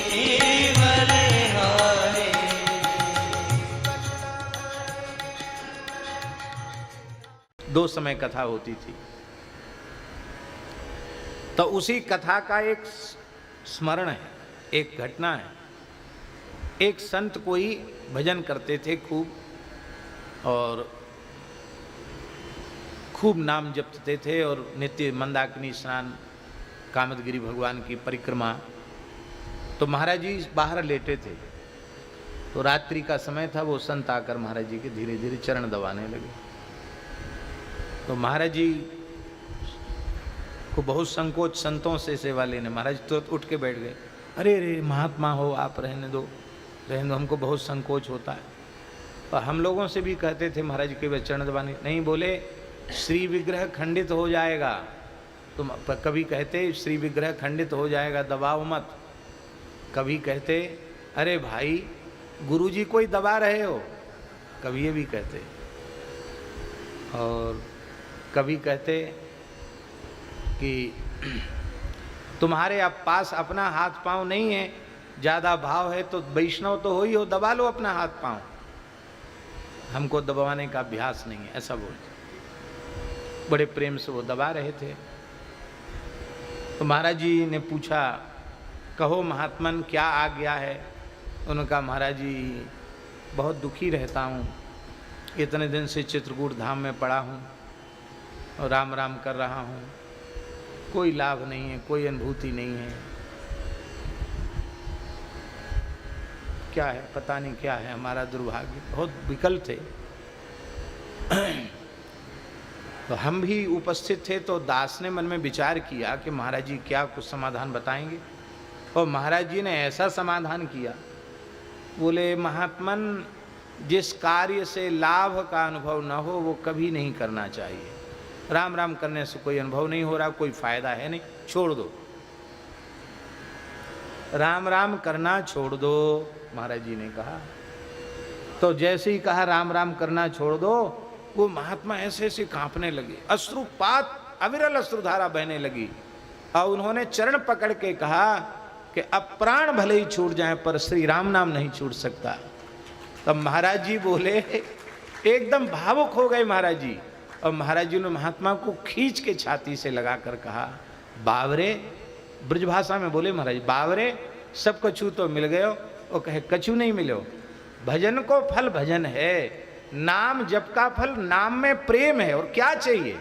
केवल हारे। दो समय कथा होती थी, तो उसी कथा का एक स्मरण है, एक घटना है। एक संत कोई भजन करते थे खूब, और खूब नाम जपते थे, और नित्य मंदाकिनी स्नान, कामदगिरि भगवान की परिक्रमा। तो महाराज जी बाहर लेटे थे, तो रात्रि का समय था। वो संत आकर महाराज जी के धीरे धीरे चरण दबाने लगे। तो महाराज जी को बहुत संकोच, संतों से सेवा लेने। महाराज तुरंत उठ के बैठ गए। अरे रे महात्मा हो, आप रहने दो, रहने दो, हमको बहुत संकोच होता है। और हम लोगों से भी कहते थे महाराज के वे चरण दबाने, नहीं बोले श्री विग्रह खंडित हो जाएगा। तुम कभी कहते श्री विग्रह खंडित हो जाएगा, दबाओ मत। कभी कहते अरे भाई गुरुजी कोई दबा रहे हो, कभी ये भी कहते। और कभी कहते कि तुम्हारे अब पास अपना हाथ पांव नहीं है, ज़्यादा भाव है तो वैष्णव तो हो ही हो, दबा लो अपना हाथ पांव, हमको दबाने का अभ्यास नहीं है, ऐसा बोलते। बड़े प्रेम से वो दबा रहे थे। तो महाराज जी ने पूछा, कहो महात्मन क्या आ गया है? उन्होंने कहा महाराज जी बहुत दुखी रहता हूँ, इतने दिन से चित्रकूट धाम में पड़ा हूँ और राम राम कर रहा हूँ, कोई लाभ नहीं है, कोई अनुभूति नहीं है। क्या है पता नहीं, क्या है हमारा दुर्भाग्य। बहुत विकल थे। तो हम भी उपस्थित थे। तो दास ने मन में विचार किया कि महाराज जी क्या कुछ समाधान बताएंगे। और महाराज जी ने ऐसा समाधान किया, बोले महात्मन जिस कार्य से लाभ का अनुभव न हो वो कभी नहीं करना चाहिए। राम राम करने से कोई अनुभव नहीं हो रहा, कोई फायदा है नहीं, छोड़ दो, राम राम करना छोड़ दो, महाराज जी ने कहा। तो जैसे ही कहा राम राम करना छोड़ दो, वो महात्मा ऐसे ऐसे कांपने लगे, अश्रुपात, अविरल अश्रुधारा बहने लगी। और उन्होंने चरण पकड़ के कहा कि अब प्राण भले ही छूट जाए पर श्री राम नाम नहीं छूट सकता। तब महाराज जी बोले, एकदम भावुक हो गए महाराज जी। और महाराज जी ने महात्मा को खींच के छाती से लगाकर कहा, बावरे, ब्रजभाषा में बोले महाराज, बावरे सब कछु तो मिल गयो। वो कहे कछु नहीं मिलो, भजन को फल भजन है, नाम जप का फल नाम में प्रेम है, और क्या चाहिए।